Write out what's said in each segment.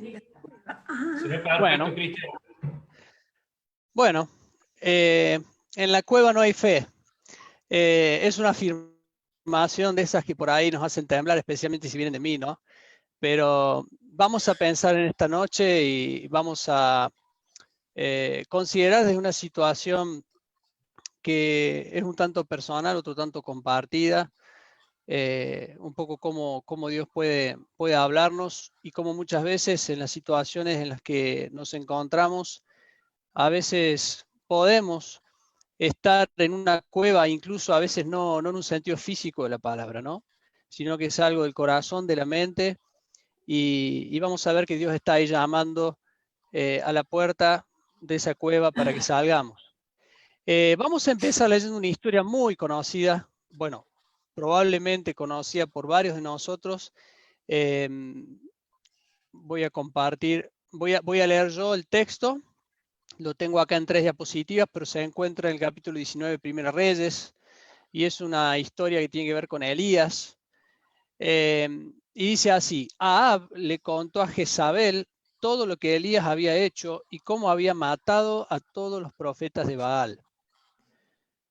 Se ve perfecto, Bueno, Cristian. bueno, en la cueva no hay fe. Es una afirmación de esas que por ahí nos hacen temblar, especialmente si vienen de mí, ¿no? Pero vamos a pensar en esta noche y vamos a considerar desde una situación que es un tanto personal, otro tanto compartida, un poco cómo Dios puede hablarnos y cómo muchas veces en las situaciones en las que nos encontramos, a veces podemos estar en una cueva, incluso a veces no en un sentido físico de la palabra, ¿no? Sino que es algo del corazón, de la mente, y vamos a ver que Dios está ahí llamando a la puerta de esa cueva para que salgamos. Vamos a empezar leyendo una historia muy conocida, bueno, probablemente conocida por varios de nosotros. Eh, voy a compartir, voy a leer yo el texto. Lo tengo acá en 3 diapositivas, pero se encuentra en el capítulo 19 de Primera Reyes, y es una historia que tiene que ver con Elías. Y dice así: Ahab le contó a Jezabel todo lo que Elías había hecho y cómo había matado a todos los profetas de Baal.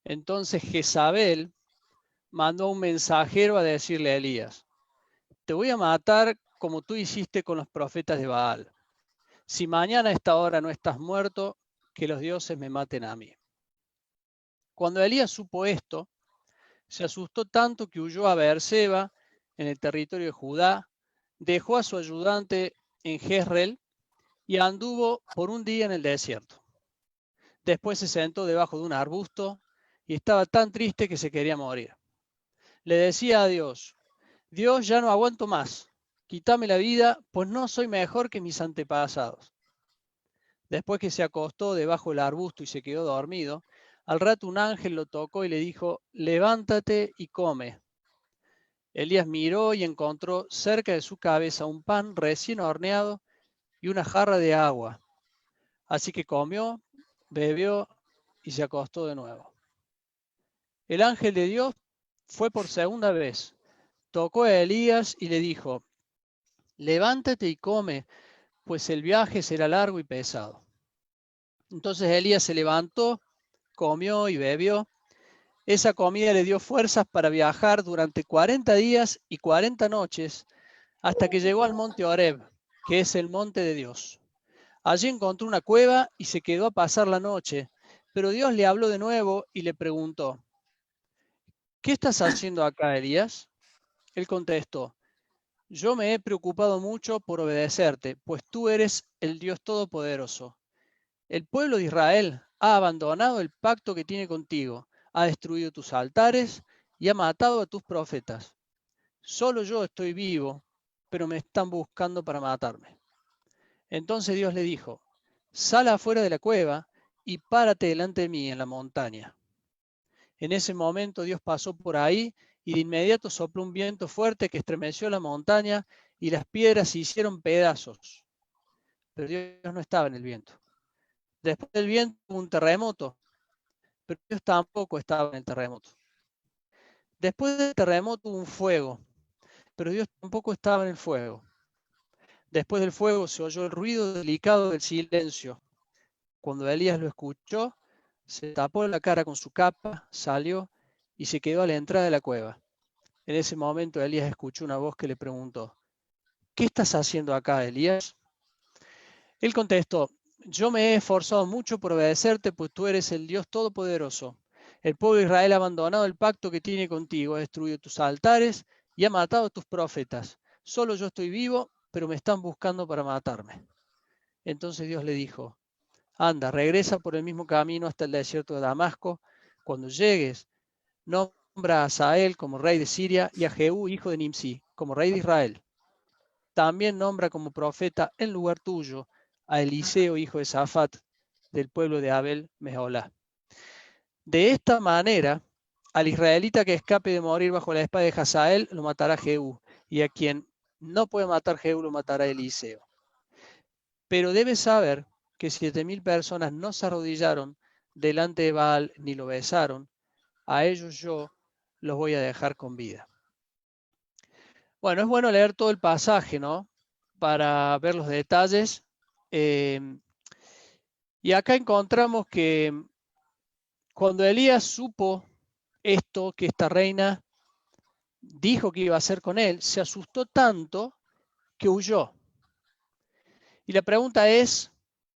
Entonces Jezabel mandó un mensajero a decirle a Elías: te voy a matar como tú hiciste con los profetas de Baal. Si mañana a esta hora no estás muerto, que los dioses me maten a mí. Cuando Elías supo esto, se asustó tanto que huyó a Beerseba, en el territorio de Judá, dejó a su ayudante en Jezreel y anduvo por un día en el desierto. Después se sentó debajo de un arbusto y estaba tan triste que se quería morir. Le decía a Dios: Dios, ya no aguanto más, quítame la vida, pues no soy mejor que mis antepasados. Después que se acostó debajo del arbusto y se quedó dormido, al rato un ángel lo tocó y le dijo: levántate y come. Elías miró y encontró cerca de su cabeza un pan recién horneado y una jarra de agua. Así que comió, bebió y se acostó de nuevo. El ángel de Dios fue por segunda vez, tocó a Elías y le dijo: levántate y come, pues el viaje será largo y pesado. Entonces Elías se levantó, comió y bebió. Esa comida le dio fuerzas para viajar durante 40 días y 40 noches hasta que llegó al monte Horeb, que es el monte de Dios. Allí encontró una cueva y se quedó a pasar la noche, pero Dios le habló de nuevo y le preguntó: ¿qué estás haciendo acá, Elías? Él contestó: yo me he preocupado mucho por obedecerte, pues tú eres el Dios Todopoderoso. El pueblo de Israel ha abandonado el pacto que tiene contigo, ha destruido tus altares y ha matado a tus profetas. Solo yo estoy vivo, pero me están buscando para matarme. Entonces Dios le dijo: sal afuera de la cueva y párate delante de mí en la montaña. En ese momento Dios pasó por ahí y de inmediato sopló un viento fuerte que estremeció la montaña y las piedras se hicieron pedazos. Pero Dios no estaba en el viento. Después del viento hubo un terremoto, pero Dios tampoco estaba en el terremoto. Después del terremoto hubo un fuego, pero Dios tampoco estaba en el fuego. Después del fuego se oyó el ruido delicado del silencio. Cuando Elías lo escuchó, se tapó la cara con su capa, salió y se quedó a la entrada de la cueva. En ese momento Elías escuchó una voz que le preguntó: ¿qué estás haciendo acá, Elías? Él contestó: yo me he esforzado mucho por obedecerte, pues tú eres el Dios Todopoderoso. El pueblo de Israel ha abandonado el pacto que tiene contigo, ha destruido tus altares y ha matado a tus profetas. Solo yo estoy vivo, pero me están buscando para matarme. Entonces Dios le dijo: anda, regresa por el mismo camino hasta el desierto de Damasco. Cuando llegues, nombra a Hazael como rey de Siria y a Jehú, hijo de Nimsi, como rey de Israel. También nombra como profeta en lugar tuyo a Eliseo, hijo de Safat, del pueblo de Abel Meholá. De esta manera, al israelita que escape de morir bajo la espada de Hazael, lo matará Jehú, y a quien no puede matar Jehú, lo matará Eliseo. Pero debes saber que 7,000 personas no se arrodillaron delante de Baal ni lo besaron. A ellos yo los voy a dejar con vida. Bueno, es bueno leer todo el pasaje, ¿no? para ver los detalles. Y acá encontramos que cuando Elías supo esto que esta reina dijo que iba a hacer con él, se asustó tanto que huyó. Y la pregunta es,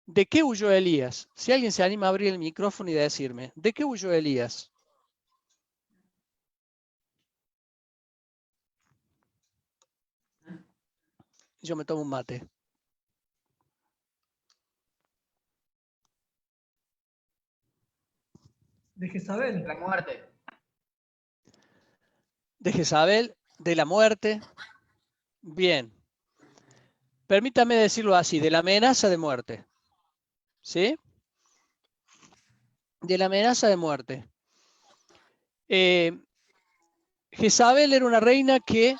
¿de qué huyó Elías? Si alguien se anima a abrir el micrófono y decirme, ¿de qué huyó Elías? Yo me tomo un mate. De Jezabel. La muerte. De Jezabel, de la muerte. Bien. Permítame decirlo así, de la amenaza de muerte. ¿Sí? De la amenaza de muerte. Jezabel era una reina que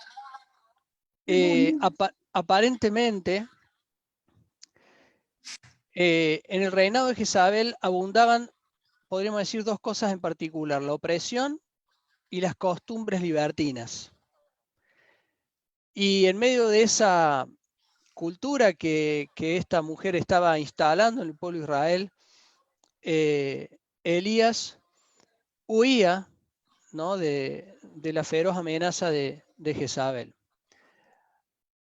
aparentemente en el reinado de Jezabel abundaban, podríamos decir, dos cosas en particular, la opresión y las costumbres libertinas. Y en medio de esa cultura que esta mujer estaba instalando en el pueblo de Israel, Elías huía, ¿no?, de la feroz amenaza de Jezabel.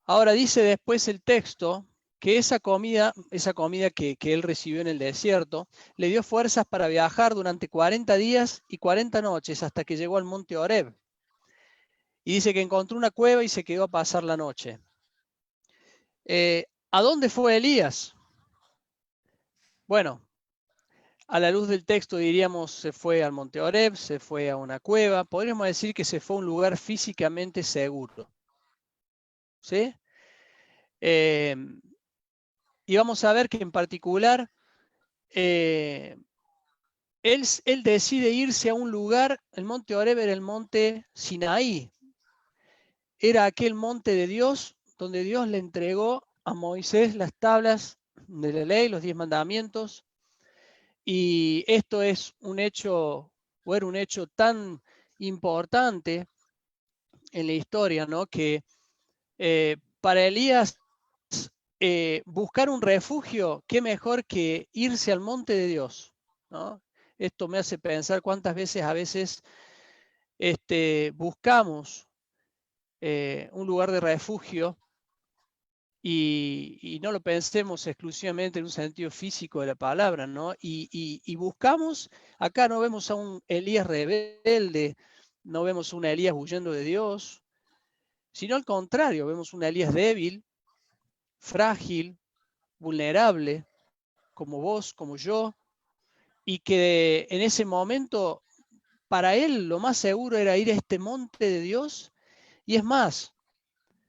Ahora dice después el texto que esa comida que él recibió en el desierto, le dio fuerzas para viajar durante 40 días y 40 noches hasta que llegó al monte Horeb. Y dice que encontró una cueva y se quedó a pasar la noche. ¿A dónde fue Elías? Bueno, a la luz del texto diríamos se fue al monte Horeb, se fue a una cueva. Podríamos decir que se fue a un lugar físicamente seguro. ¿Sí? Y vamos a ver que en particular él decide irse a un lugar, el monte Horeb era el monte Sinaí, era aquel monte de Dios donde Dios le entregó a Moisés las tablas de la ley, los 10 mandamientos, y esto es un hecho, o era un hecho tan importante en la historia, ¿no?, que para Elías buscar un refugio, qué mejor que irse al monte de Dios, ¿no? Esto me hace pensar cuántas veces buscamos un lugar de refugio y no lo pensemos exclusivamente en un sentido físico de la palabra, ¿no? Y buscamos, acá no vemos a un Elías rebelde, no vemos a un Elías huyendo de Dios, sino al contrario, vemos un Elías débil, frágil, vulnerable, como vos, como yo, y que en ese momento para él lo más seguro era ir a este monte de Dios. Y es más,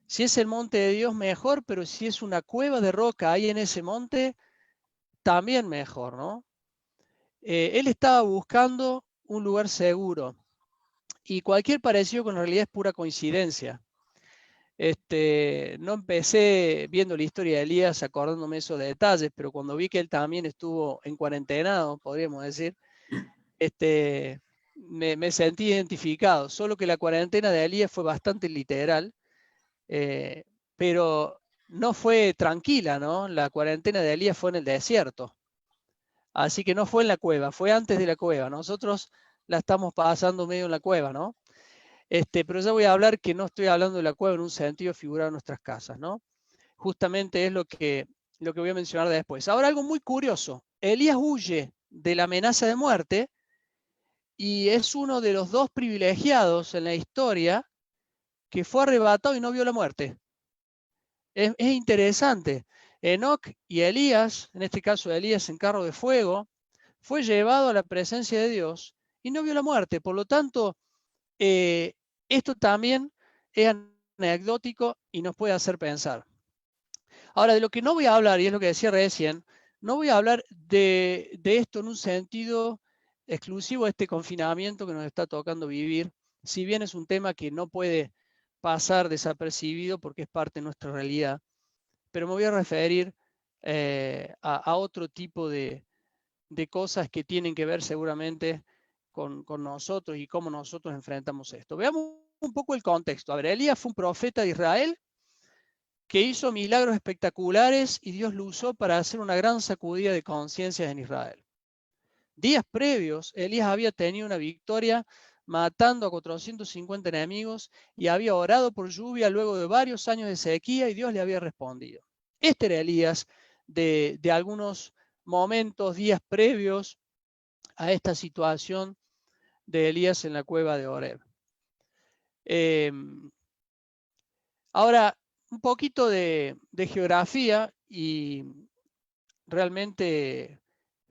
si es el monte de Dios, mejor, pero si es una cueva de roca ahí en ese monte, también mejor, ¿no? Él estaba buscando un lugar seguro y cualquier parecido con la realidad es pura coincidencia. No empecé viendo la historia de Elías acordándome esos detalles, pero cuando vi que él también estuvo en cuarentenado, podríamos decir, me sentí identificado. Solo que la cuarentena de Elías fue bastante literal, pero no fue tranquila, ¿no? La cuarentena de Elías fue en el desierto. Así que no fue en la cueva, fue antes de la cueva. Nosotros la estamos pasando medio en la cueva, ¿no? Pero ya voy a hablar que no estoy hablando de la cueva en un sentido figurado en nuestras casas, ¿no? Justamente es lo que voy a mencionar después. Ahora, algo muy curioso. Elías huye de la amenaza de muerte y es uno de los dos privilegiados en la historia que fue arrebatado y no vio la muerte. Es interesante. Enoc y Elías, en este caso Elías en carro de fuego, fue llevado a la presencia de Dios y no vio la muerte. Por lo tanto, esto también es anecdótico y nos puede hacer pensar. Ahora, de lo que no voy a hablar, y es lo que decía recién, no voy a hablar de esto en un sentido exclusivo de este confinamiento que nos está tocando vivir, si bien es un tema que no puede pasar desapercibido porque es parte de nuestra realidad, pero me voy a referir a otro tipo de cosas que tienen que ver seguramente con nosotros y cómo nosotros enfrentamos esto. Veamos un poco el contexto. A ver, Elías fue un profeta de Israel que hizo milagros espectaculares y Dios lo usó para hacer una gran sacudida de conciencias en Israel. Días previos, Elías había tenido una victoria matando a 450 enemigos y había orado por lluvia luego de varios años de sequía y Dios le había respondido. Este era Elías de algunos momentos, días previos a esta situación de Elías en la cueva de Horeb. Ahora, un poquito de geografía, y realmente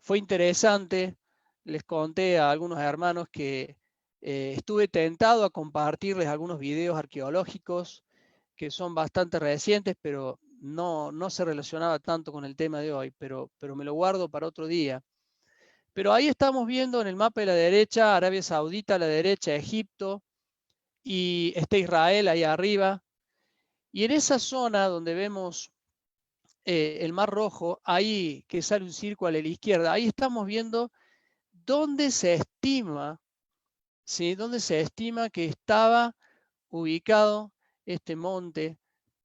fue interesante. Les conté a algunos hermanos que estuve tentado a compartirles algunos videos arqueológicos que son bastante recientes, pero no se relacionaba tanto con el tema de hoy, pero me lo guardo para otro día. Pero ahí estamos viendo en el mapa de la derecha Arabia Saudita, a la derecha Egipto, y está Israel ahí arriba. Y en esa zona donde vemos el Mar Rojo, ahí que sale un círculo a la izquierda, ahí estamos viendo dónde se estima, ¿sí? Dónde se estima que estaba ubicado este monte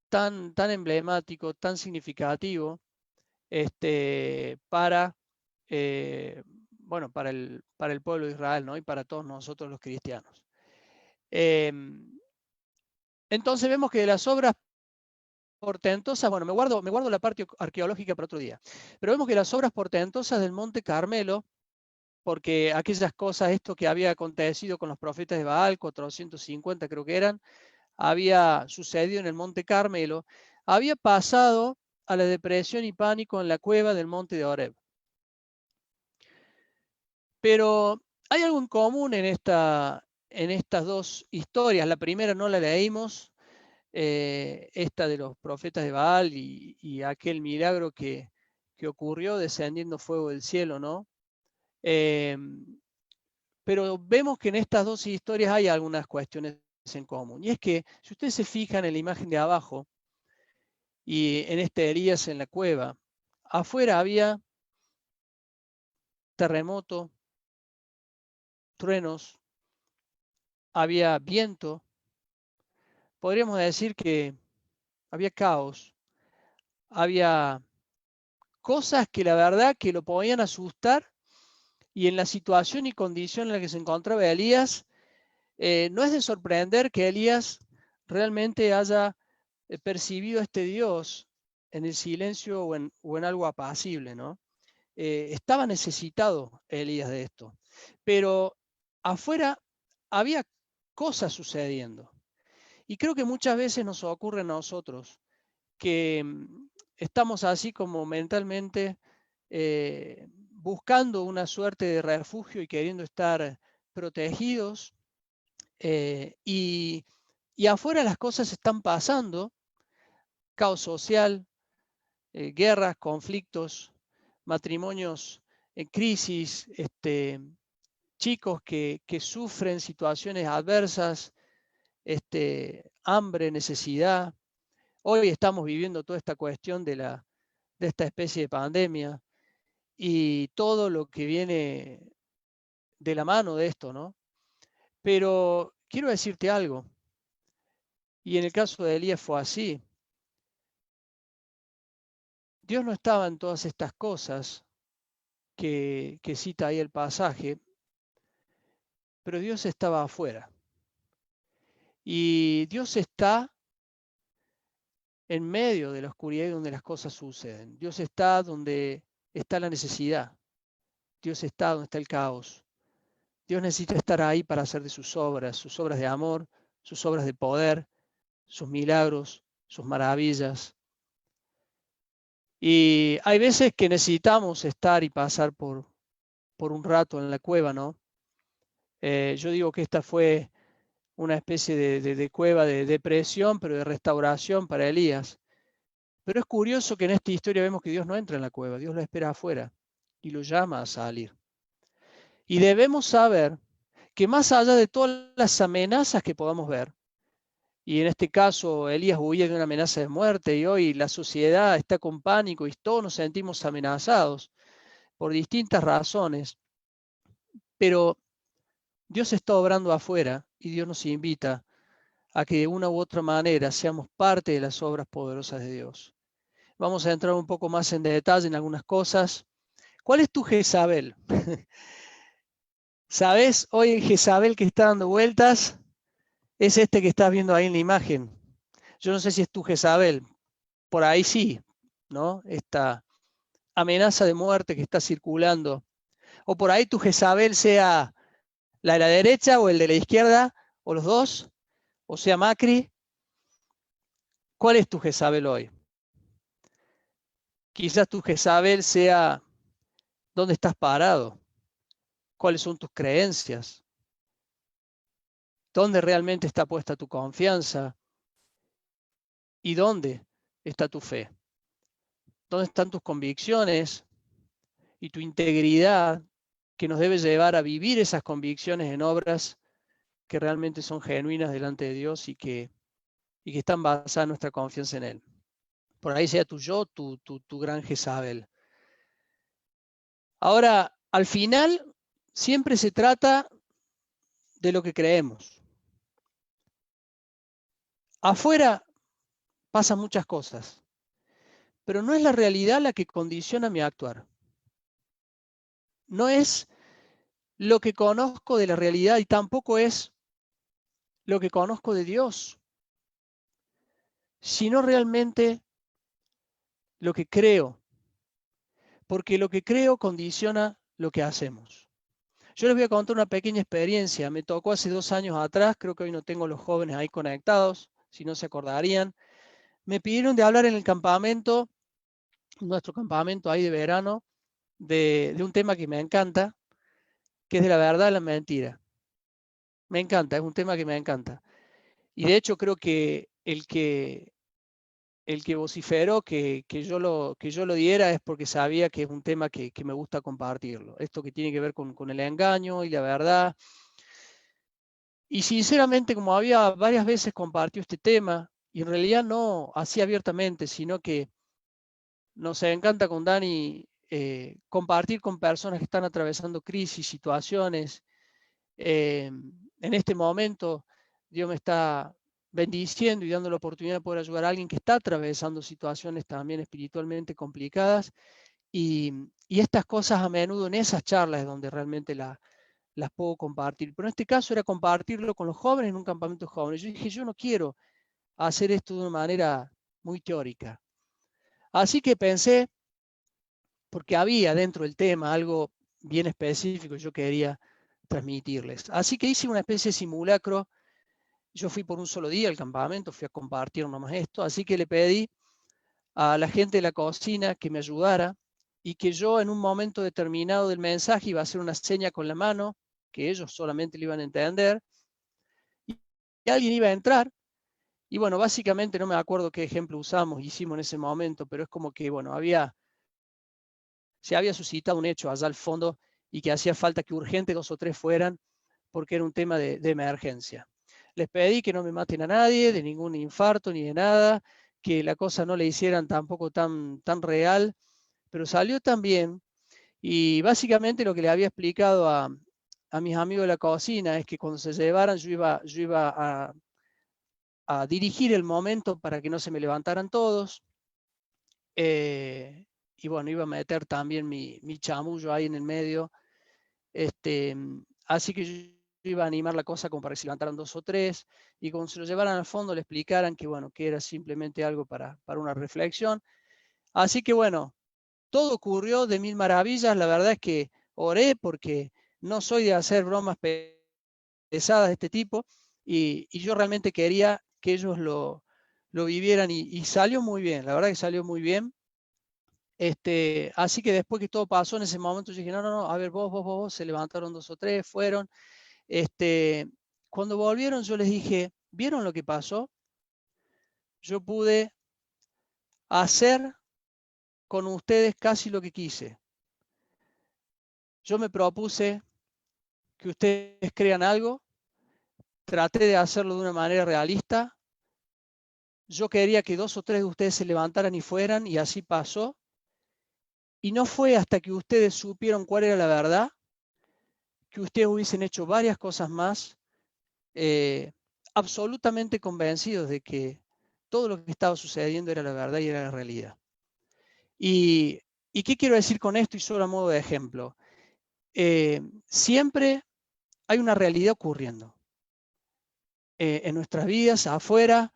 tan emblemático, tan significativo, para, bueno, para el pueblo de Israel, ¿no? Y para todos nosotros los cristianos. Entonces vemos que de las obras portentosas, bueno, me guardo la parte arqueológica para otro día, pero vemos que las obras portentosas del Monte Carmelo, porque aquellas cosas, esto que había acontecido con los profetas de Baal, 450 creo que eran, había sucedido en el Monte Carmelo, había pasado a la depresión y pánico en la cueva del Monte de Horeb. Pero hay algo en común en estas dos historias. La primera no la leímos, esta de los profetas de Baal y aquel milagro que ocurrió descendiendo fuego del cielo, ¿no? Pero vemos que en estas dos historias hay algunas cuestiones en común. Y es que, si ustedes se fijan en la imagen de abajo, y en este Elías en la cueva, afuera había terremoto, truenos, había viento. Podríamos decir que había caos, había cosas que la verdad que lo podían asustar, y en la situación y condición en la que se encontraba Elías, no es de sorprender que Elías realmente haya percibido a este Dios en el silencio o en algo apacible, ¿no? Estaba necesitado Elías de esto, pero afuera había cosas sucediendo. Y creo que muchas veces nos ocurre a nosotros que estamos así como mentalmente buscando una suerte de refugio y queriendo estar protegidos, y afuera las cosas están pasando, caos social, guerras, conflictos, matrimonios en crisis, chicos que sufren situaciones adversas, hambre, necesidad. Hoy estamos viviendo toda esta cuestión de esta especie de pandemia y todo lo que viene de la mano de esto, ¿no? Pero quiero decirte algo, y en el caso de Elías fue así. Dios no estaba en todas estas cosas que cita ahí el pasaje, pero Dios estaba afuera. Y Dios está en medio de la oscuridad y donde las cosas suceden. Dios está donde está la necesidad. Dios está donde está el caos. Dios necesita estar ahí para hacer de sus obras de amor, sus obras de poder, sus milagros, sus maravillas. Y hay veces que necesitamos estar y pasar por un rato en la cueva, ¿no? Yo digo que esta fue una especie de cueva de depresión, pero de restauración para Elías. Pero es curioso que en esta historia vemos que Dios no entra en la cueva, Dios lo espera afuera y lo llama a salir. Y debemos saber que más allá de todas las amenazas que podamos ver, y en este caso Elías huía de una amenaza de muerte y hoy la sociedad está con pánico y todos nos sentimos amenazados por distintas razones, pero Dios está obrando afuera y Dios nos invita a que de una u otra manera seamos parte de las obras poderosas de Dios. Vamos a entrar un poco más en detalle en algunas cosas. ¿Cuál es tu Jezabel? ¿Sabes? Hoy el Jezabel que está dando vueltas es este que estás viendo ahí en la imagen. Yo no sé si es tu Jezabel. Por ahí sí, ¿no? Esta amenaza de muerte que está circulando. O por ahí tu Jezabel sea la de la derecha o el de la izquierda, o los dos, o sea Macri. ¿Cuál es tu Jezabel hoy? Quizás tu Jezabel sea dónde estás parado, cuáles son tus creencias, dónde realmente está puesta tu confianza y dónde está tu fe, dónde están tus convicciones y tu integridad que nos debe llevar a vivir esas convicciones en obras que realmente son genuinas delante de Dios y que están basadas en nuestra confianza en Él. Por ahí sea tu yo, tu gran Jezabel. Ahora, al final, siempre se trata de lo que creemos. Afuera pasan muchas cosas, pero no es la realidad la que condiciona mi actuar. No es lo que conozco de la realidad y tampoco es lo que conozco de Dios, sino realmente lo que creo, porque lo que creo condiciona lo que hacemos. Yo les voy a contar una pequeña experiencia. Me tocó hace 2 años atrás, creo que hoy no tengo los jóvenes ahí conectados, si no se acordarían. Me pidieron de hablar en el campamento, nuestro campamento ahí de verano, de un tema que me encanta, que es de la verdad y la mentira. Me encanta, es un tema que me encanta. Y de hecho creo que el que vociferó que yo lo diera es porque sabía que es un tema que me gusta compartirlo. Esto que tiene que ver con el engaño y la verdad. Y sinceramente, como había varias veces compartido este tema, y en realidad no así abiertamente, sino que nos encanta con Dani compartir con personas que están atravesando crisis, situaciones. En este momento, Dios me está bendiciendo y dando la oportunidad de poder ayudar a alguien que está atravesando situaciones también espiritualmente complicadas. Y estas cosas a menudo en esas charlas es donde realmente las puedo compartir. Pero en este caso era compartirlo con los jóvenes en un campamento de jóvenes. Yo dije, yo no quiero hacer esto de una manera muy teórica. Así que pensé, porque había dentro del tema algo bien específico que yo quería transmitirles. Así que hice una especie de simulacro. Yo fui por un solo día al campamento, fui a compartir nomás esto, así que le pedí a la gente de la cocina que me ayudara y que yo en un momento determinado del mensaje iba a hacer una seña con la mano, que ellos solamente lo iban a entender, y alguien iba a entrar. Y bueno, básicamente no me acuerdo qué ejemplo hicimos en ese momento, pero es como que, bueno, se había suscitado un hecho allá al fondo y que hacía falta que urgente 2 o 3 fueran porque era un tema de emergencia. Les pedí que no me maten a nadie, de ningún infarto ni de nada, que la cosa no le hicieran tampoco tan real, pero salió tan bien. Y básicamente lo que le había explicado a mis amigos de la cocina es que cuando se llevaran yo iba a dirigir el momento para que no se me levantaran todos. Y bueno, iba a meter también mi chamullo ahí en el medio. Así que yo iba a animar la cosa como para que se levantaran 2 o 3 y cuando se lo llevaran al fondo le explicaran que bueno, que era simplemente algo para una reflexión. Así que bueno, todo ocurrió de mil maravillas. La verdad es que oré porque no soy de hacer bromas pesadas de este tipo y yo realmente quería que ellos lo vivieran y salió muy bien, la verdad que salió muy bien. Así que después que todo pasó en ese momento, yo dije, no, a ver, vos, se levantaron 2 o 3, fueron. Cuando volvieron yo les dije, ¿vieron lo que pasó? Yo pude hacer con ustedes casi lo que quise. Yo me propuse que ustedes crean algo, traté de hacerlo de una manera realista. Yo quería que 2 o 3 de ustedes se levantaran y fueran, y así pasó. Y no fue hasta que ustedes supieron cuál era la verdad, que ustedes hubiesen hecho varias cosas más absolutamente convencidos de que todo lo que estaba sucediendo era la verdad y era la realidad. ¿Y qué quiero decir con esto? Y solo a modo de ejemplo. Siempre hay una realidad ocurriendo en nuestras vidas, afuera,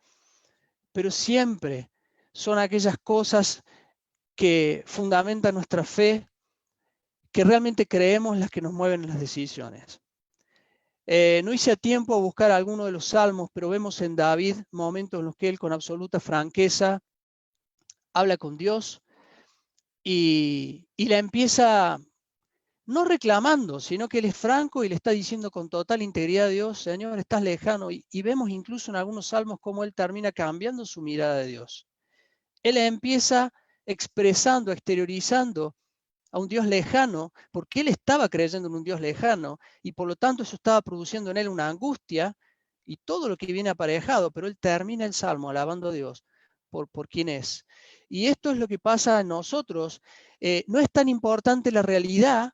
pero siempre son aquellas cosas que fundamentan nuestra fe, que realmente creemos, las que nos mueven en las decisiones. No hice a tiempo a buscar alguno de los salmos, pero vemos en David momentos en los que él con absoluta franqueza habla con Dios y la empieza no reclamando, sino que él es franco y le está diciendo con total integridad a Dios: Señor, estás lejano. Y vemos incluso en algunos salmos cómo él termina cambiando su mirada de Dios. Él empieza expresando, exteriorizando a un Dios lejano, porque él estaba creyendo en un Dios lejano, y por lo tanto eso estaba produciendo en él una angustia y todo lo que viene aparejado, pero él termina el Salmo alabando a Dios por quién es. Y esto es lo que pasa en nosotros. No es tan importante la realidad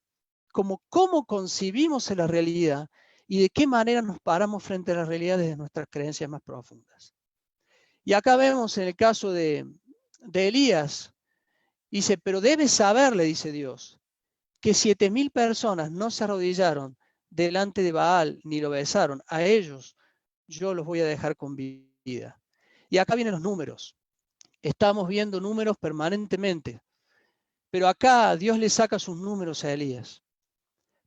como cómo concibimos la realidad y de qué manera nos paramos frente a la realidad desde nuestras creencias más profundas. Y acá vemos en el caso de Elías, dice, pero debes saber, le dice Dios, que 7.000 personas no se arrodillaron delante de Baal ni lo besaron. A ellos yo los voy a dejar con vida. Y acá vienen los números. Estamos viendo números permanentemente. Pero acá Dios le saca sus números a Elías,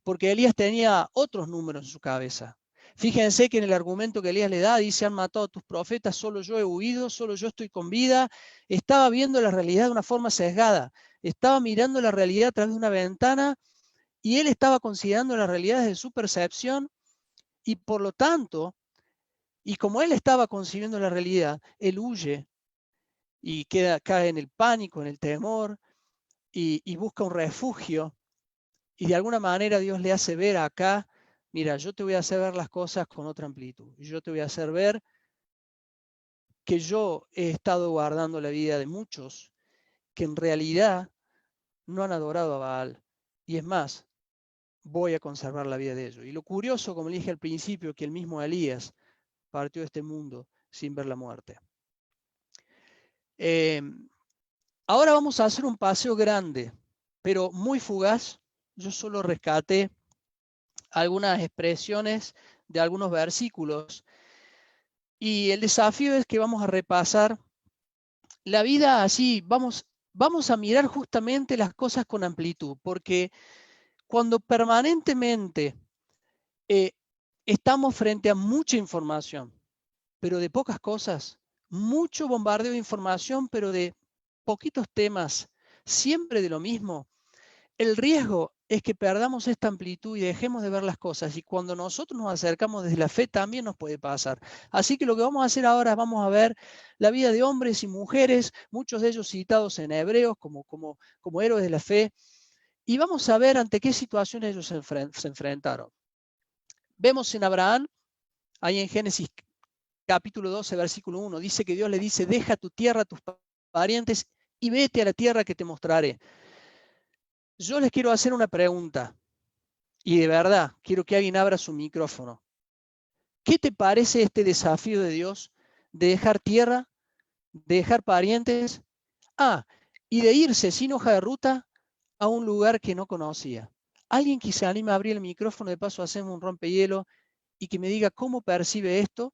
porque Elías tenía otros números en su cabeza. Fíjense que en el argumento que Elías le da, dice: han matado a tus profetas, solo yo he huido, solo yo estoy con vida. Estaba viendo la realidad de una forma sesgada. Estaba mirando la realidad a través de una ventana y él estaba considerando la realidad desde su percepción, y por lo tanto, y como él estaba concibiendo la realidad, él huye y cae en el pánico, en el temor, y busca un refugio. Y de alguna manera Dios le hace ver acá: mira, yo te voy a hacer ver las cosas con otra amplitud. Yo te voy a hacer ver que yo he estado guardando la vida de muchos que en realidad no han adorado a Baal. Y es más, voy a conservar la vida de ellos. Y lo curioso, como le dije al principio, que el mismo Elías partió de este mundo sin ver la muerte. Ahora vamos a hacer un paseo grande, pero muy fugaz. Yo solo rescaté algunas expresiones de algunos versículos. Y el desafío es que vamos a repasar la vida así, vamos a mirar justamente las cosas con amplitud, porque cuando permanentemente eh, estamos frente a mucha información, pero de pocas cosas, mucho bombardeo de información, pero de poquitos temas, siempre de lo mismo, el riesgo es que perdamos esta amplitud y dejemos de ver las cosas. Y cuando nosotros nos acercamos desde la fe, también nos puede pasar. Así que lo que vamos a hacer ahora es vamos a ver la vida de hombres y mujeres, muchos de ellos citados en Hebreos como héroes de la fe, y vamos a ver ante qué situaciones ellos se enfrentaron. Vemos en Abraham, ahí en Génesis capítulo 12, versículo 1, dice que Dios le dice: deja tu tierra, tus parientes, y vete a la tierra que te mostraré. Yo les quiero hacer una pregunta, y de verdad quiero que alguien abra su micrófono. ¿Qué te parece este desafío de Dios de dejar tierra, de dejar parientes, y de irse sin hoja de ruta a un lugar que no conocía? Alguien que se anime a abrir el micrófono, de paso hacemos un rompehielo, y que me diga cómo percibe esto,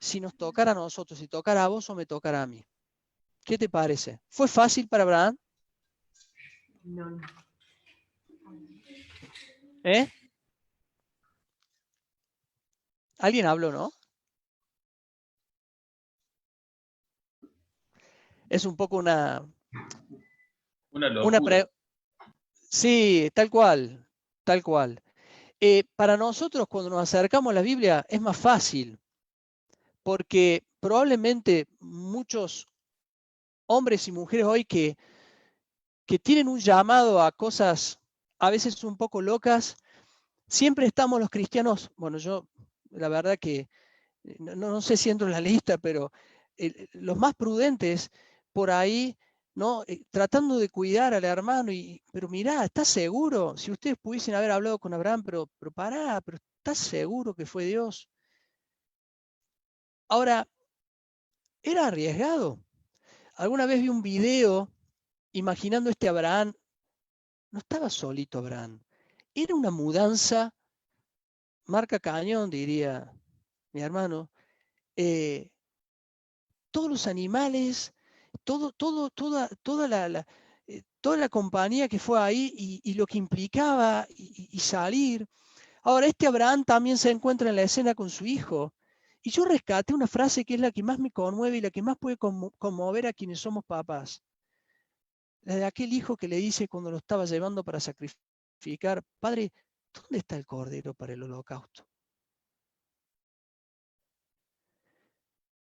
si nos tocara a nosotros, si tocara a vos o me tocara a mí. ¿Qué te parece? ¿Fue fácil para Abraham? No. ¿Alguien habló, no? Es un poco una locura. Sí, tal cual, tal cual. Para nosotros, cuando nos acercamos a la Biblia, es más fácil, porque probablemente muchos hombres y mujeres hoy que tienen un llamado a cosas a veces un poco locas, siempre estamos los cristianos, bueno, yo la verdad que no sé si entro en la lista, pero los más prudentes por ahí, ¿no? Tratando de cuidar al hermano, pero mirá, ¿estás seguro? Si ustedes pudiesen haber hablado con Abraham, pero pará, pero ¿estás seguro que fue Dios? Ahora, era arriesgado. Alguna vez vi un video imaginando este Abraham. No estaba solito Abraham. Era una mudanza, marca cañón, diría mi hermano. Eh, todos los animales, toda la compañía que fue ahí y lo que implicaba y salir. Ahora, este Abraham también se encuentra en la escena con su hijo. Y yo rescaté una frase que es la que más me conmueve y la que más puede conmover a quienes somos papás. La de aquel hijo que le dice cuando lo estaba llevando para sacrificar: Padre, ¿dónde está el cordero para el holocausto?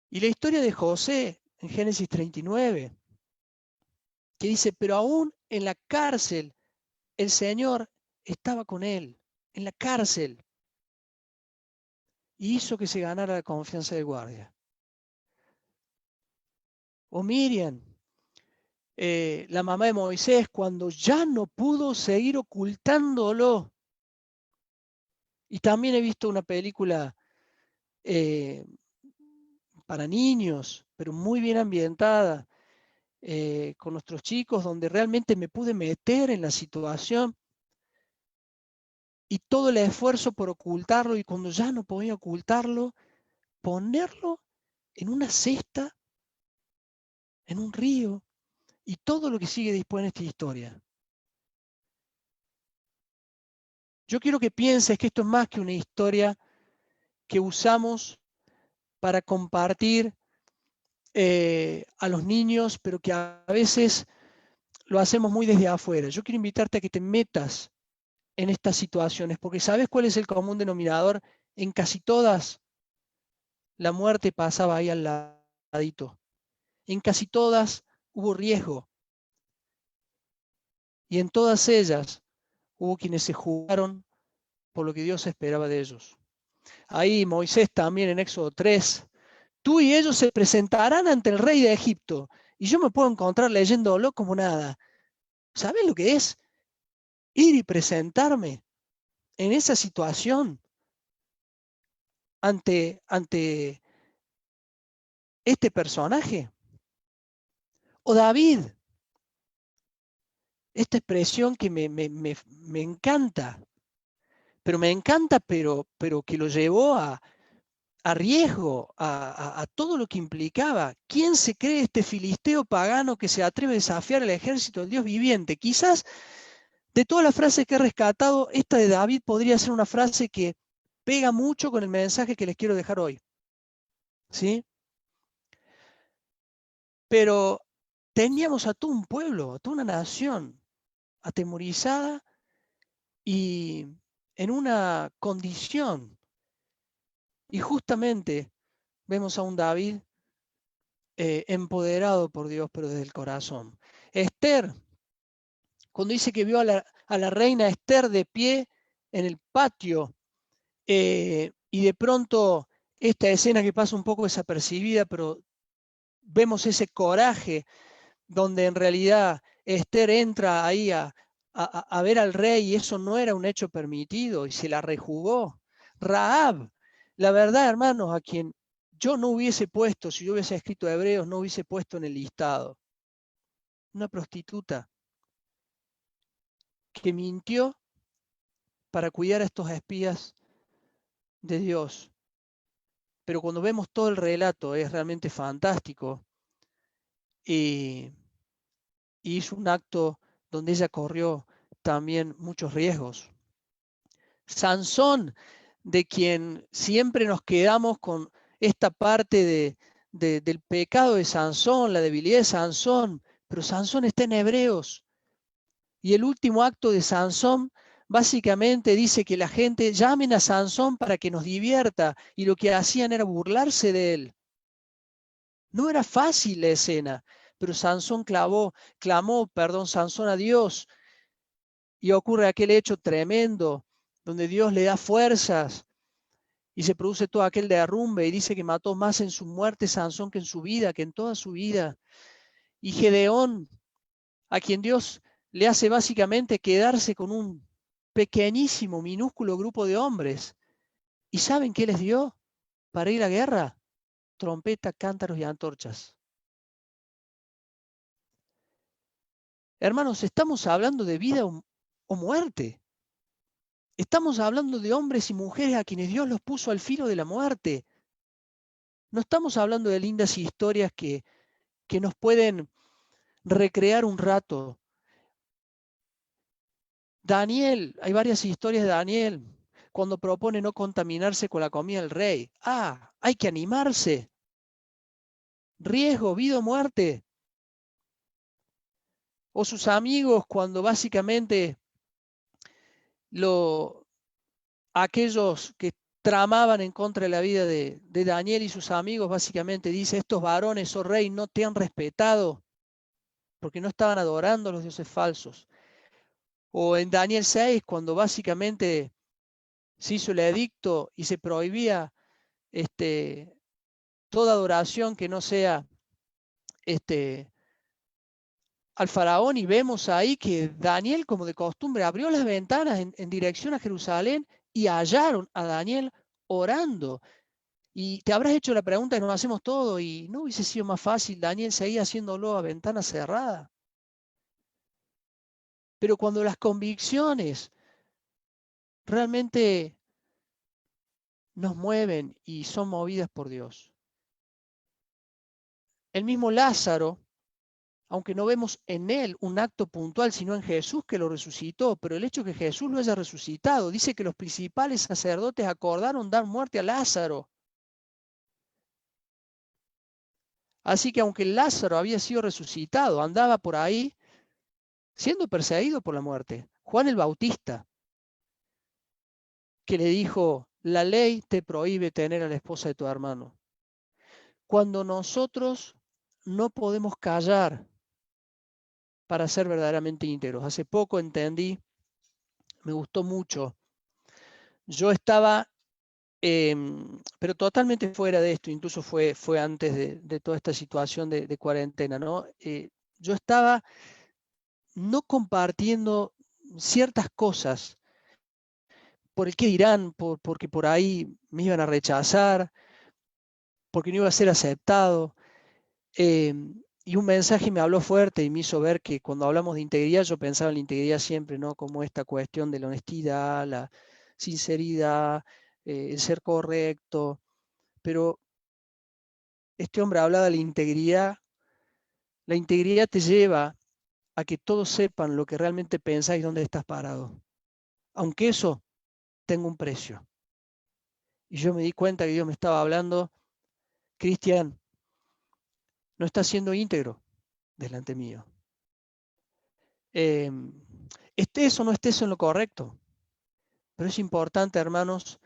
Y la historia de José en Génesis 39, que dice, pero aún en la cárcel el Señor estaba con él, en la cárcel, y hizo que se ganara la confianza del guardia. O Miriam, la mamá de Moisés, cuando ya no pudo seguir ocultándolo. Y también he visto una película para niños, pero muy bien ambientada, con nuestros chicos, donde realmente me pude meter en la situación y todo el esfuerzo por ocultarlo, y cuando ya no podía ocultarlo, ponerlo en una cesta, en un río, y todo lo que sigue después en esta historia. Yo quiero que pienses que esto es más que una historia que usamos para compartir a los niños, pero que a veces lo hacemos muy desde afuera. Yo quiero invitarte a que te metas en estas situaciones, porque ¿sabes cuál es el común denominador? En casi todas, la muerte pasaba ahí al ladito. En casi todas hubo riesgo. Y en todas ellas hubo quienes se jugaron por lo que Dios esperaba de ellos. Ahí Moisés también en Éxodo 3. Tú y ellos se presentarán ante el rey de Egipto. Y yo me puedo encontrar leyéndolo como nada. ¿Sabes lo que es? Ir y presentarme en esa situación ante este personaje. O David, esta expresión que me encanta, pero que lo llevó a riesgo, a todo lo que implicaba. ¿Quién se cree este filisteo pagano que se atreve a desafiar al ejército del Dios viviente? Quizás de todas las frases que he rescatado, esta de David podría ser una frase que pega mucho con el mensaje que les quiero dejar hoy. ¿Sí? Pero teníamos a todo un pueblo, a toda una nación atemorizada y en una condición. Y justamente vemos a un David empoderado por Dios, pero desde el corazón. Esther, cuando dice que vio a la reina Esther de pie en el patio, y de pronto esta escena que pasa un poco desapercibida, pero vemos ese coraje donde en realidad Esther entra ahí a ver al rey, y eso no era un hecho permitido, y se la rejugó. Rahab, la verdad, hermanos, a quien yo no hubiese puesto, si yo hubiese escrito Hebreos, no hubiese puesto en el listado. Una prostituta que mintió para cuidar a estos espías de Dios. Pero cuando vemos todo el relato es realmente fantástico, y hizo un acto donde ella corrió también muchos riesgos. Sansón, de quien siempre nos quedamos con esta parte del pecado de Sansón, la debilidad de Sansón, pero Sansón está en Hebreos. Y el último acto de Sansón básicamente dice que la gente llamen a Sansón para que nos divierta, y lo que hacían era burlarse de él. No era fácil la escena, pero Sansón clamó, Sansón a Dios, y ocurre aquel hecho tremendo donde Dios le da fuerzas y se produce todo aquel derrumbe, y dice que mató más en su muerte Sansón que en su vida, que en toda su vida. Y Gedeón, a quien Dios le hace básicamente quedarse con un pequeñísimo, minúsculo grupo de hombres. ¿Y saben qué les dio para ir a guerra? trompeta, cántaros y antorchas. Hermanos, estamos hablando de vida o muerte. Estamos hablando de hombres y mujeres a quienes Dios los puso al filo de la muerte. No estamos hablando de lindas historias que nos pueden recrear un rato. Daniel, hay varias historias de Daniel cuando propone no contaminarse con la comida del rey. Hay que animarse. Riesgo, vida o muerte. O sus amigos cuando básicamente aquellos que tramaban en contra de la vida de Daniel y sus amigos, básicamente dice, estos varones, oh rey, no te han respetado porque no estaban adorando a los dioses falsos. O en Daniel 6, cuando básicamente se hizo el edicto y se prohibía toda adoración que no sea al faraón, y vemos ahí que Daniel, como de costumbre, abrió las ventanas en dirección a Jerusalén y hallaron a Daniel orando. Y te habrás hecho la pregunta que nos hacemos todos, y no hubiese sido más fácil, Daniel seguía haciéndolo a ventana cerrada. Pero cuando las convicciones realmente nos mueven y son movidas por Dios. El mismo Lázaro, aunque no vemos en él un acto puntual, sino en Jesús que lo resucitó, pero el hecho de que Jesús lo haya resucitado, dice que los principales sacerdotes acordaron dar muerte a Lázaro. Así que aunque Lázaro había sido resucitado, andaba por ahí siendo perseguido por la muerte. Juan el Bautista, que le dijo, la ley te prohíbe tener a la esposa de tu hermano. Cuando nosotros no podemos callar para ser verdaderamente íntegros. Hace poco entendí, me gustó mucho. Yo estaba, pero totalmente fuera de esto, incluso fue antes de toda esta situación de cuarentena, ¿no? Yo estaba no compartiendo ciertas cosas por el qué dirán, porque por ahí me iban a rechazar, porque no iba a ser aceptado. Y un mensaje me habló fuerte y me hizo ver que cuando hablamos de integridad, yo pensaba en la integridad siempre, ¿no? Como esta cuestión de la honestidad, la sinceridad, el ser correcto. Pero este hombre hablaba de la integridad. La integridad te lleva a que todos sepan lo que realmente pensás y dónde estás parado. Aunque eso tenga un precio. Y yo me di cuenta que Dios me estaba hablando, Cristian, no estás siendo íntegro delante mío. Estés o no estés en lo correcto. Pero es importante, hermanos,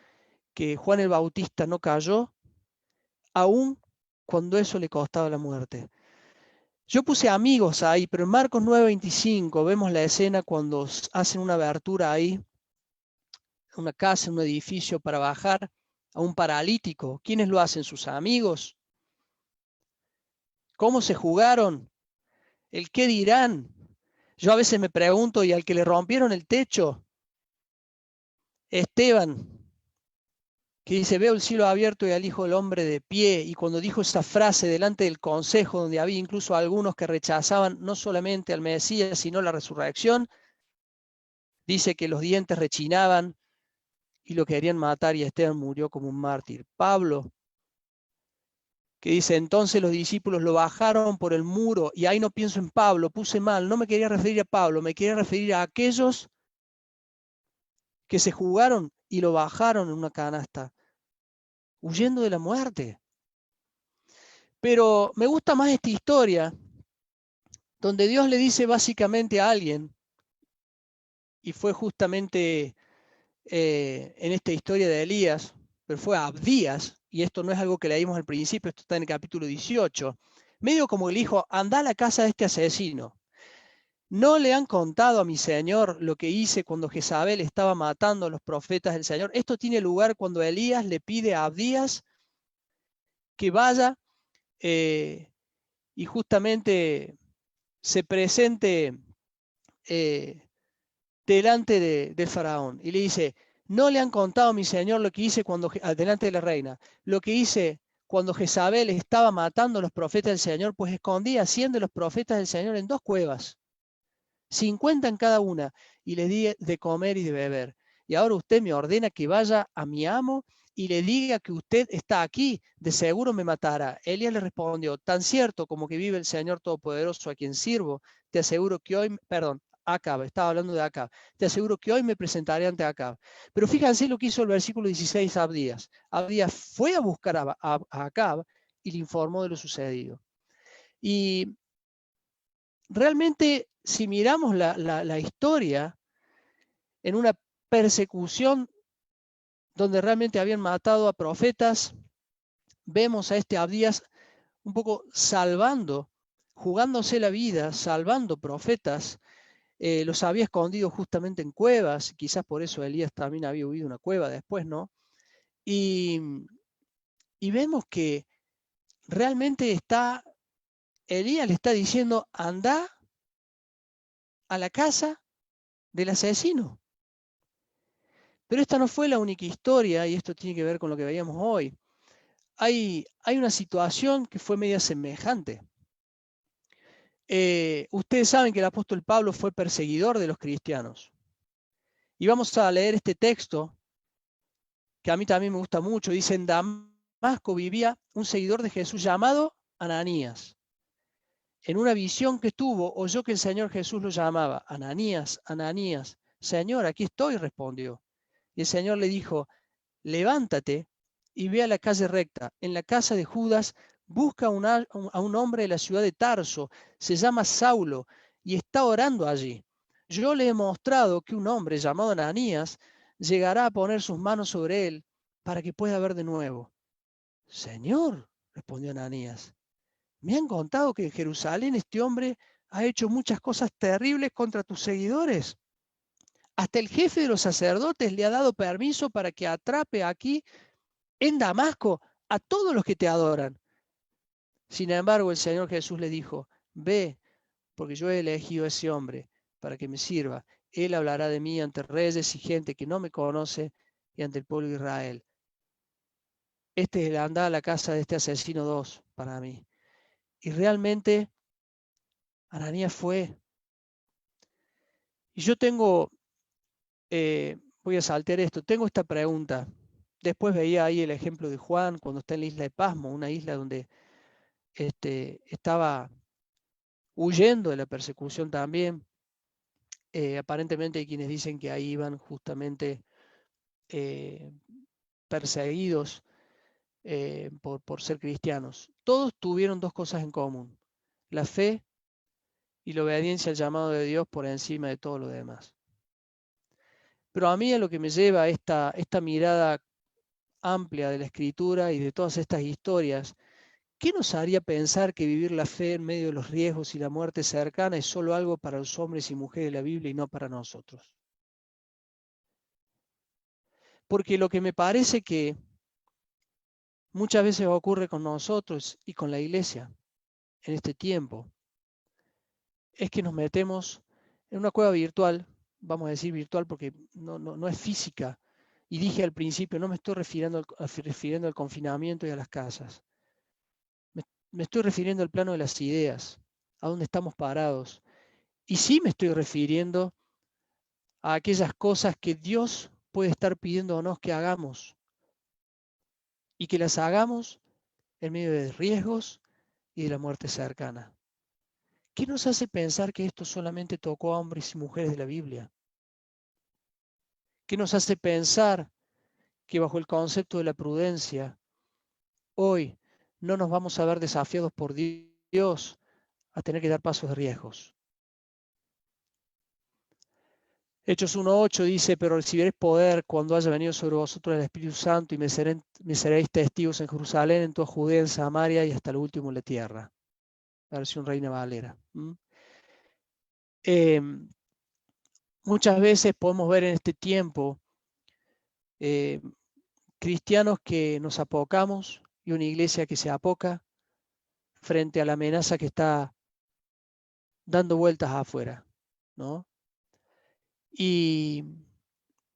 que Juan el Bautista no cayó, aun cuando eso le costaba la muerte. Yo puse amigos ahí, pero en Marcos 9:25 vemos la escena cuando hacen una abertura ahí, una casa, un edificio para bajar a un paralítico. ¿Quiénes lo hacen? Sus amigos. ¿Cómo se jugaron? ¿El qué dirán? Yo a veces me pregunto, ¿y al que le rompieron el techo? Esteban, que dice, veo el cielo abierto y al Hijo del Hombre de pie, y cuando dijo esa frase delante del consejo, donde había incluso algunos que rechazaban no solamente al Mesías, sino la resurrección, dice que los dientes rechinaban y lo querían matar, y Esteban murió como un mártir. Pablo, que dice, entonces los discípulos lo bajaron por el muro, y ahí no pienso en Pablo, puse mal, no me quería referir a Pablo, me quería referir a aquellos que se jugaron y lo bajaron en una canasta, huyendo de la muerte. Pero me gusta más esta historia, donde Dios le dice básicamente a alguien, y fue justamente en esta historia de Elías, pero fue a Abdías, y esto no es algo que leímos al principio, esto está en el capítulo 18, medio como le dijo, anda a la casa de este asesino. ¿No le han contado a mi Señor lo que hice cuando Jezabel estaba matando a los profetas del Señor? Esto tiene lugar cuando Elías le pide a Abdías que vaya y justamente se presente delante del faraón. Y le dice, no le han contado a mi Señor lo que hice delante de la reina, lo que hice cuando Jezabel estaba matando a los profetas del Señor, pues escondía a 100 de los profetas del Señor en 2 cuevas, 50 en cada una, y les di de comer y de beber. Y ahora usted me ordena que vaya a mi amo y le diga que usted está aquí, de seguro me matará. Elías le respondió, tan cierto como que vive el Señor Todopoderoso a quien sirvo, te aseguro que hoy, perdón, Acab, estaba hablando de Acab, te aseguro que hoy me presentaré ante Acab. Pero fíjense lo que hizo el versículo 16 Abdías. Abdías fue a buscar a Acab y le informó de lo sucedido. Y realmente, si miramos la historia, en una persecución donde realmente habían matado a profetas, vemos a este Abdías un poco salvando, jugándose la vida, salvando profetas. Los había escondido justamente en cuevas, quizás por eso Elías también había huido a una cueva después, ¿no? Y vemos que realmente Elías le está diciendo, anda a la casa del asesino. Pero esta no fue la única historia, y esto tiene que ver con lo que veíamos hoy. Hay una situación que fue media semejante. Ustedes saben que el apóstol Pablo fue perseguidor de los cristianos. Y vamos a leer este texto, que a mí también me gusta mucho. Dice, en Damasco vivía un seguidor de Jesús llamado Ananías. En una visión que tuvo, oyó que el Señor Jesús lo llamaba, Ananías, Ananías. Señor, aquí estoy, respondió. Y el Señor le dijo, levántate y ve a la calle recta. En la casa de Judas busca a un hombre de la ciudad de Tarso, se llama Saulo, y está orando allí. Yo le he mostrado que un hombre llamado Ananías llegará a poner sus manos sobre él para que pueda ver de nuevo. Señor, respondió Ananías, me han contado que en Jerusalén este hombre ha hecho muchas cosas terribles contra tus seguidores. Hasta el jefe de los sacerdotes le ha dado permiso para que atrape aquí en Damasco a todos los que te adoran. Sin embargo, el Señor Jesús le dijo, ve, porque yo he elegido a ese hombre para que me sirva. Él hablará de mí ante reyes y gente que no me conoce y ante el pueblo de Israel. Este es el andar a la casa de este asesino 2 para mí. Y realmente Ananías fue. Y yo tengo, voy a saltear esto, tengo esta pregunta. Después veía ahí el ejemplo de Juan cuando está en la isla de Pasmo, una isla donde estaba huyendo de la persecución también. Aparentemente hay quienes dicen que ahí iban justamente perseguidos por ser cristianos. Todos tuvieron 2 cosas en común, la fe y la obediencia al llamado de Dios por encima de todo lo demás. Pero a mí a lo que me lleva esta mirada amplia de la Escritura y de todas estas historias, ¿qué nos haría pensar que vivir la fe en medio de los riesgos y la muerte cercana es solo algo para los hombres y mujeres de la Biblia y no para nosotros? Porque lo que me parece que muchas veces ocurre con nosotros y con la iglesia en este tiempo es que nos metemos en una cueva virtual, vamos a decir virtual porque no es física, y dije al principio, no me estoy refiriendo al confinamiento y a las casas. Me estoy refiriendo al plano de las ideas, a dónde estamos parados. Y sí me estoy refiriendo a aquellas cosas que Dios puede estar pidiéndonos que hagamos y que las hagamos en medio de riesgos y de la muerte cercana. ¿Qué nos hace pensar que esto solamente tocó a hombres y mujeres de la Biblia? ¿Qué nos hace pensar que bajo el concepto de la prudencia, hoy no nos vamos a ver desafiados por Dios a tener que dar pasos de riesgos? Hechos 1:8 dice, pero recibiréis poder cuando haya venido sobre vosotros el Espíritu Santo y me seréis testigos en Jerusalén, en toda Judea, en Samaria y hasta lo último en la tierra. La versión Reina Valera. Muchas veces podemos ver en este tiempo cristianos que nos apocamos y una iglesia que se apoca frente a la amenaza que está dando vueltas afuera, ¿no? Y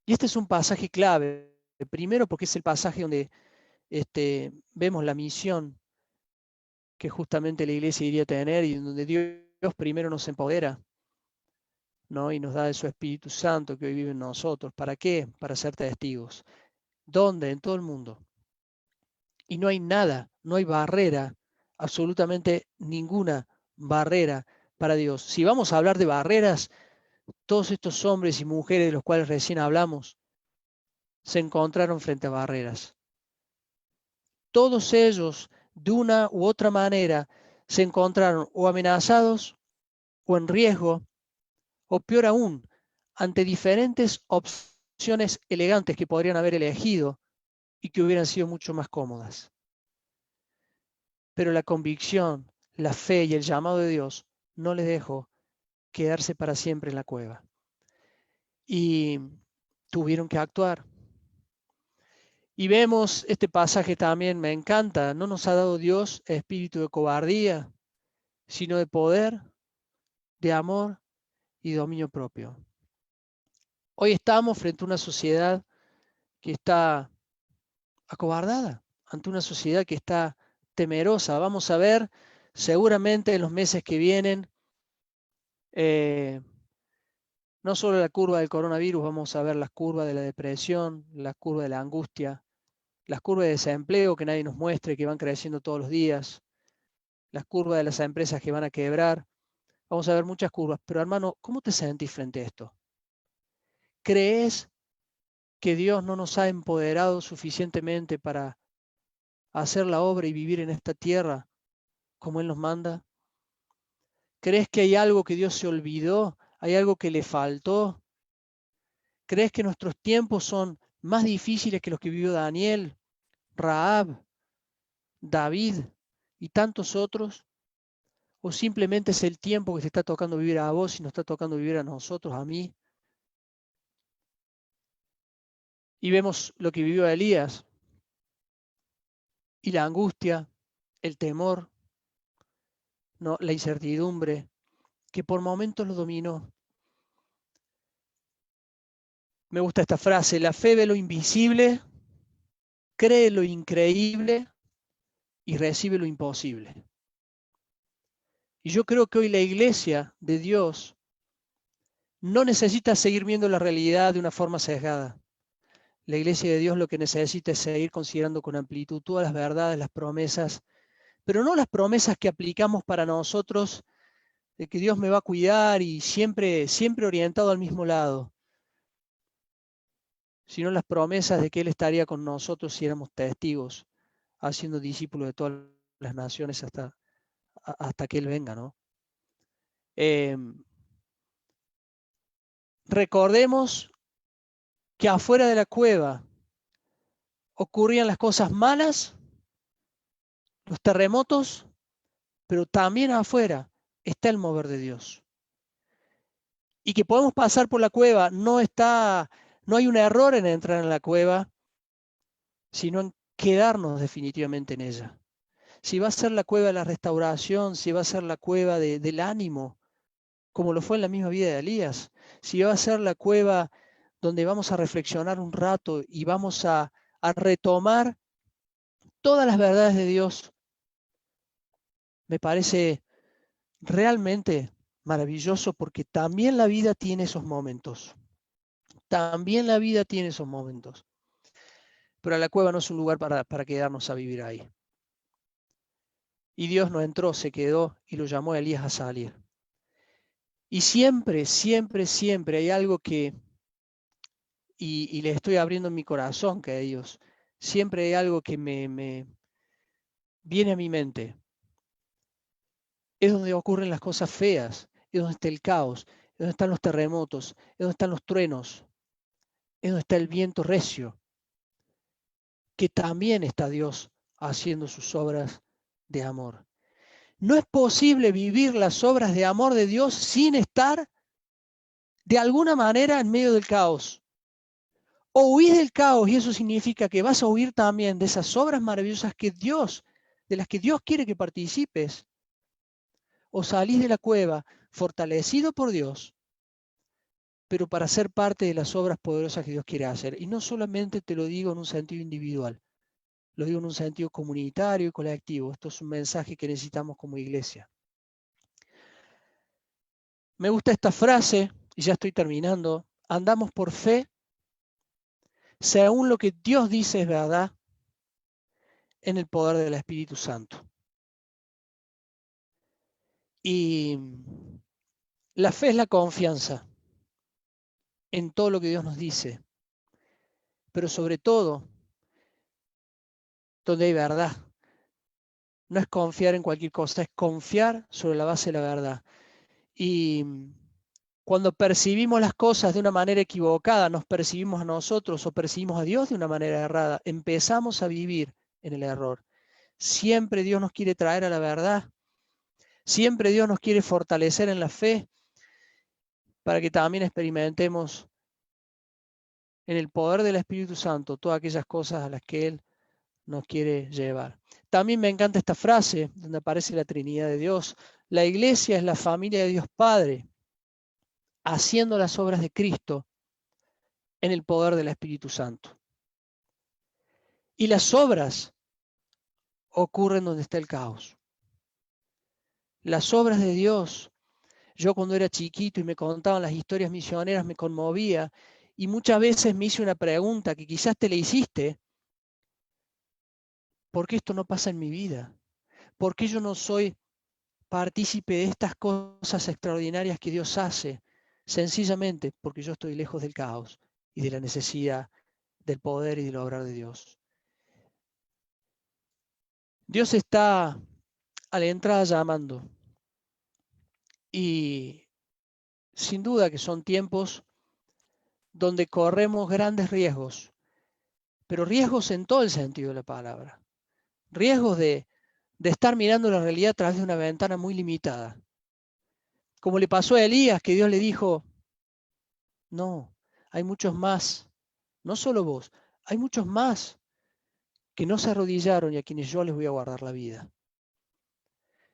este es un pasaje clave, primero porque es el pasaje donde vemos la misión que justamente la iglesia iría a tener y donde Dios primero nos empodera, ¿no? Y nos da de su Espíritu Santo que hoy vive en nosotros. ¿Para qué? Para ser testigos. ¿Dónde? En todo el mundo. Y no hay nada, no hay barrera, absolutamente ninguna barrera para Dios. Si vamos a hablar de barreras, todos estos hombres y mujeres de los cuales recién hablamos se encontraron frente a barreras. Todos ellos, de una u otra manera, se encontraron o amenazados o en riesgo, o peor aún, ante diferentes opciones elegantes que podrían haber elegido y que hubieran sido mucho más cómodas. Pero la convicción, la fe y el llamado de Dios no les dejó quedarse para siempre en la cueva. Y tuvieron que actuar. Y vemos este pasaje también, me encanta, no nos ha dado Dios espíritu de cobardía, sino de poder, de amor y dominio propio. Hoy estamos frente a una sociedad que está acobardada, ante una sociedad que está temerosa. Vamos a ver seguramente en los meses que vienen, no solo la curva del coronavirus, vamos a ver las curvas de la depresión, las curvas de la angustia, las curvas de desempleo que nadie nos muestre, que van creciendo todos los días, las curvas de las empresas que van a quebrar. Vamos a ver muchas curvas, pero hermano, ¿cómo te sentís frente a esto? ¿Crees que Dios no nos ha empoderado suficientemente para hacer la obra y vivir en esta tierra como Él nos manda? ¿Crees que hay algo que Dios se olvidó? ¿Hay algo que le faltó? ¿Crees que nuestros tiempos son más difíciles que los que vivió Daniel, Rahab, David y tantos otros? ¿O simplemente es el tiempo que te está tocando vivir a vos y nos está tocando vivir a nosotros, a mí? Y vemos lo que vivió Elías y la angustia, el temor, ¿no? La incertidumbre, que por momentos lo dominó. Me gusta esta frase: la fe ve lo invisible, cree lo increíble y recibe lo imposible. Y yo creo que hoy la iglesia de Dios no necesita seguir viendo la realidad de una forma sesgada. La iglesia de Dios lo que necesita es seguir considerando con amplitud todas las verdades, las promesas, pero no las promesas que aplicamos para nosotros, de que Dios me va a cuidar y siempre orientado al mismo lado, sino las promesas de que Él estaría con nosotros si éramos testigos, haciendo discípulos de todas las naciones hasta que Él venga, ¿no? Recordemos que afuera de la cueva ocurrían las cosas malas, los terremotos, pero también afuera está el mover de Dios. Y que podemos pasar por la cueva, no hay un error en entrar en la cueva, sino en quedarnos definitivamente en ella. Si va a ser la cueva de la restauración, si va a ser la cueva del ánimo, como lo fue en la misma vida de Elías, si va a ser la cueva donde vamos a reflexionar un rato y vamos a retomar todas las verdades de Dios, me parece realmente maravilloso, porque también la vida tiene esos momentos. También la vida tiene esos momentos. Pero la cueva no es un lugar para quedarnos a vivir ahí. Y Dios no entró, se quedó y lo llamó a Elías a salir. Y siempre hay algo que, y le estoy abriendo mi corazón, que Dios, siempre hay algo que me viene a mi mente. Es donde ocurren las cosas feas, es donde está el caos, es donde están los terremotos, es donde están los truenos, es donde está el viento recio, que también está Dios haciendo sus obras de amor. No es posible vivir las obras de amor de Dios sin estar de alguna manera en medio del caos. O huís del caos, y eso significa que vas a huir también de esas obras maravillosas de las que Dios quiere que participes. O salís de la cueva fortalecido por Dios, pero para ser parte de las obras poderosas que Dios quiere hacer. Y no solamente te lo digo en un sentido individual, lo digo en un sentido comunitario y colectivo. Esto es un mensaje que necesitamos como iglesia. Me gusta esta frase, y ya estoy terminando. Andamos por fe, según lo que Dios dice es verdad, en el poder del Espíritu Santo. Y la fe es la confianza en todo lo que Dios nos dice, pero sobre todo, donde hay verdad. No es confiar en cualquier cosa, es confiar sobre la base de la verdad. Y cuando percibimos las cosas de una manera equivocada, nos percibimos a nosotros o percibimos a Dios de una manera errada, empezamos a vivir en el error. Siempre Dios nos quiere traer a la verdad. Siempre Dios nos quiere fortalecer en la fe para que también experimentemos en el poder del Espíritu Santo todas aquellas cosas a las que Él nos quiere llevar. También me encanta esta frase donde aparece la Trinidad de Dios. La iglesia es la familia de Dios Padre, haciendo las obras de Cristo en el poder del Espíritu Santo. Y las obras ocurren donde está el caos. Las obras de Dios, yo cuando era chiquito y me contaban las historias misioneras me conmovía y muchas veces me hice una pregunta que quizás te la hiciste. ¿Por qué esto no pasa en mi vida? ¿Por qué yo no soy partícipe de estas cosas extraordinarias que Dios hace? Sencillamente porque yo estoy lejos del caos y de la necesidad del poder y del obrar de Dios. Dios está a la entrada llamando y sin duda que son tiempos donde corremos grandes riesgos, pero riesgos en todo el sentido de la palabra. Riesgos de estar mirando la realidad a través de una ventana muy limitada. Como le pasó a Elías, que Dios le dijo, no, hay muchos más, no solo vos, hay muchos más que no se arrodillaron y a quienes yo les voy a guardar la vida.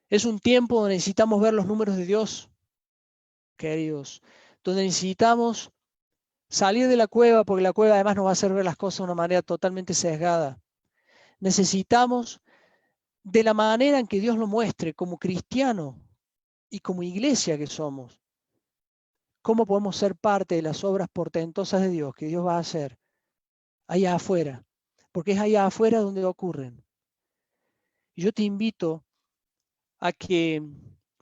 Es un tiempo donde necesitamos ver los números de Dios, queridos, donde necesitamos salir de la cueva, porque la cueva además nos va a hacer ver las cosas de una manera totalmente sesgada. Necesitamos, de la manera en que Dios lo muestre, como cristiano y como iglesia que somos, cómo podemos ser parte de las obras portentosas de Dios que Dios va a hacer allá afuera, porque es allá afuera donde ocurren. Y yo te invito a que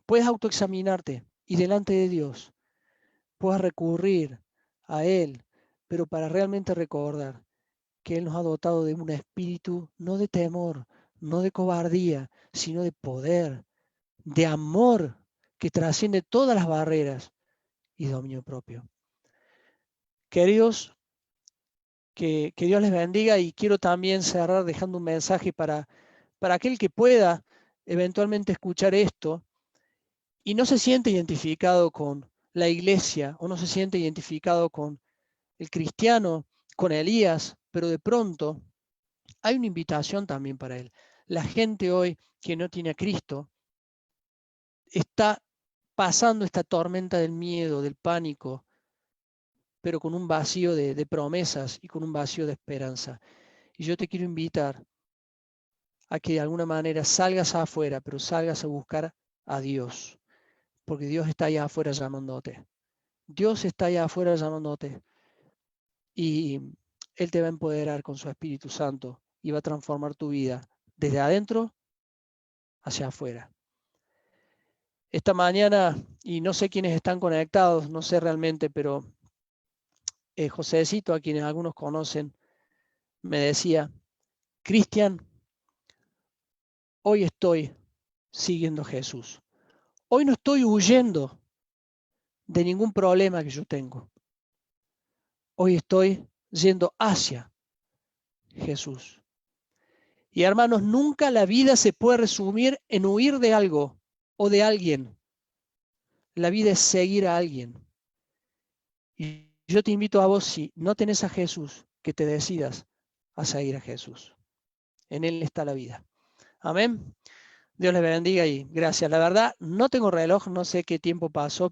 puedas autoexaminarte y delante de Dios puedas recurrir a Él, pero para realmente recordar que Él nos ha dotado de un espíritu no de temor, no de cobardía, sino de poder, de amor que trasciende todas las barreras y dominio propio. Queridos, que Dios les bendiga y quiero también cerrar dejando un mensaje para aquel que pueda eventualmente escuchar esto y no se siente identificado con la iglesia o no se siente identificado con el cristiano, con Elías, pero de pronto hay una invitación también para él. La gente hoy que no tiene a Cristo está pasando esta tormenta del miedo, del pánico, pero con un vacío de promesas y con un vacío de esperanza. Y yo te quiero invitar a que de alguna manera salgas afuera, pero salgas a buscar a Dios, porque Dios está allá afuera llamándote. Dios está allá afuera llamándote y Él te va a empoderar con su Espíritu Santo y va a transformar tu vida desde adentro hacia afuera. Esta mañana, y no sé quiénes están conectados, no sé realmente, pero Josécito, a quienes algunos conocen, me decía, Cristian, hoy estoy siguiendo a Jesús. Hoy no estoy huyendo de ningún problema que yo tengo. Hoy estoy yendo hacia Jesús. Y hermanos, nunca la vida se puede resumir en huir de algo o de alguien. La vida es seguir a alguien. Y yo te invito a vos, si no tenés a Jesús, que te decidas a seguir a Jesús. En Él está la vida. Amén. Dios les bendiga y gracias. La verdad, no tengo reloj, no sé qué tiempo pasó,